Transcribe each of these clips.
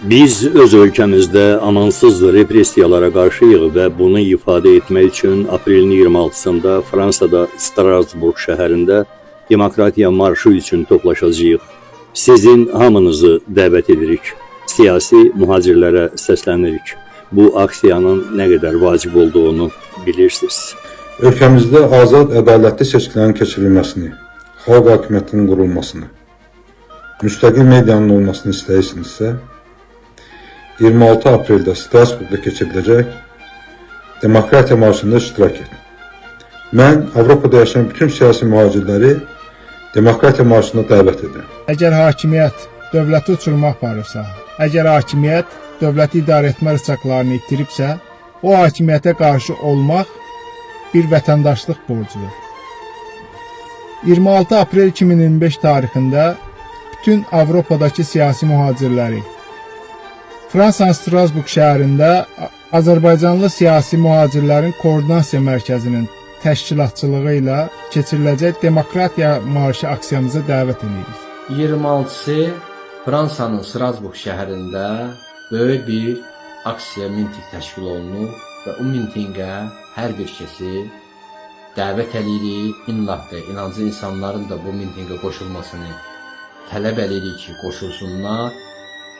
Biz öz ölkəmizdə amansız repressiyalara qarşıyıq və bunu ifadə etmək üçün aprelin 26-sında Fransada Strasburg şəhərində demokratiya marşı üçün toplaşacağıq. Sizin hamınızı dəvət edirik. Siyasi mühacirlərə səslənirik. Bu aksiyanın nə qədər vacib olduğunu bilirsiniz. Ölkəmizdə azad, ədalətli seçkilərin keçirilməsini, xalq hakimiyyətinin qurulmasını, müstəqil medianın olmasını istəyirsinizsə, 26 apreldə Strasburgda keçiriləcək demokratiya marşında iştirak edin. Mən Avropada yaşayan bütün siyasi mühacirləri demokratiya marşına dəvət edirəm. Əgər hakimiyyət dövləti uçuruma aparırsa, əgər hakimiyyət dövləti idarə etmə rıçaqlarını itiribsə, o hakimiyyətə qarşı olmaq bir vətəndaşlıq borcudur. 26 aprel 2025 tarixində bütün Avropadakı siyasi mühacirləri Fransanın Strasburg şəhərində Azərbaycanlı siyasi mühacirlərin koordinasiya mərkəzinin təşkilatçılığı ilə keçiriləcək demokratiya marşı aksiyamıza dəvət edirik. 26-sı Fransanın Strasburg şəhərində böyük bir aksiya minting təşkil olunub və o mintingə hər bir kəsi dəvət edirik. İnnatda inancı insanların da bu mintingə qoşulmasını tələb edirik ki, qoşulsunlar.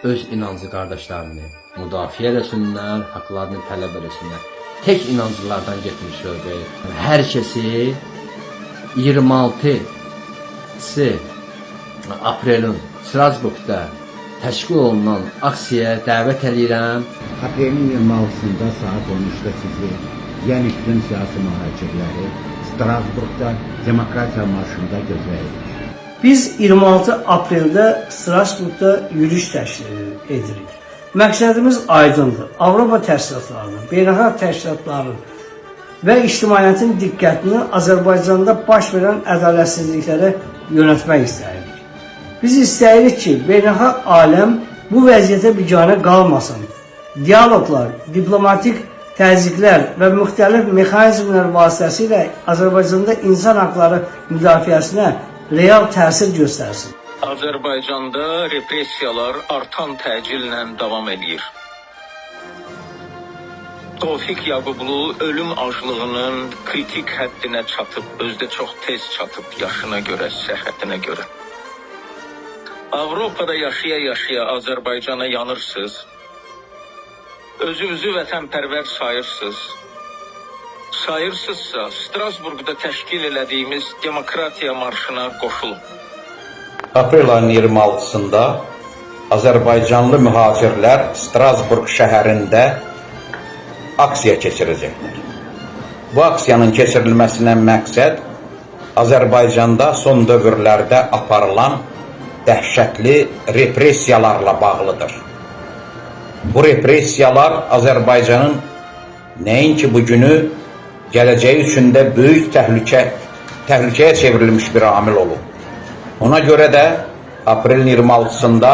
Öz inancı qardaşlarını müdafiə eləsinlər, haqlarını tələb eləsinlər. Tək inancılardan getmiş söhbət. Hər kəsi 26 aprelin Strasburgda təşkil olunan aksiyaya dəvət edirəm. Aprelin 26-sında saat 13'də sizi, yəni bütün siyasi mühacirləri Strasburgda demokratiya marşında gözləyirik. Biz 26 apreldə Strasburgda yürüyüş təşkil edirik. Məqsədimiz aydındır. Avropa təşkilatlarının, beynəlxalq təşkilatların və ictimaiyyətin diqqətini Azərbaycanda baş verən ədalətsizliklərə yönəltmək istəyirik. Biz istəyirik ki, beynəlxalq aləm bu vəziyyətə biganə qalmasın. Diyaloqlar, diplomatik təzyiqlər və müxtəlif mexanizmlər vasitəsilə Azərbaycanda insan haqları müdafiəsinə real təsir göstərsin. Azərbaycanda repressiyalar artan təcillə davam edir. Tofiq Yaqublu ölüm aclığının kritik həddinə çatıb, özdə çox tez çatıb yaşına görə, səhhətinə görə. Avropada yaşaya-yaşaya Azərbaycana yanırsınız. Özünüzü vətənpərvər sayırsınız. Sayırsızsa Strasburgda təşkil elədiyimiz demokratiya marşına qoşulun. Aprel ayının 26-sında Azərbaycanlı mühacirlər Strasburg şəhərində aksiya keçirəcəklər. Bu aksiyanın keçirilməsinə məqsəd Azərbaycanda son dövrlərdə aparılan dəhşətli repressiyalarla bağlıdır. Bu repressiyalar Azərbaycanın nəinki bugünü, gələcəyi üçün də böyük təhlükəyə çevrilmiş bir amil olub. Ona görə də aprelin 26-sında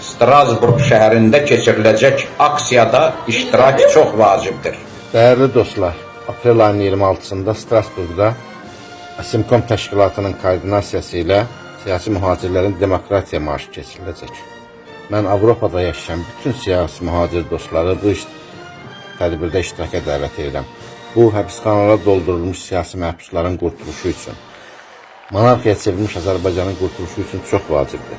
Strasburg şəhərində keçiriləcək aksiyada iştirak çox vacibdir. Dəyərli dostlar, aprel ayının 26-sında Strasburgda Asimkom təşkilatının koordinasiyası ilə siyasi mühacirlərin demokratiya marşı keçiriləcək. Mən Avropada yaşayan bütün siyasi mühacir dostları bu tədbirdə iştiraka dəvət edirəm. Bu, həbsxanalara doldurulmuş siyasi məhbusların qurtuluşu üçün, monarxiya çevrilmiş Azərbaycanın qurtuluşu üçün çox vacibdir.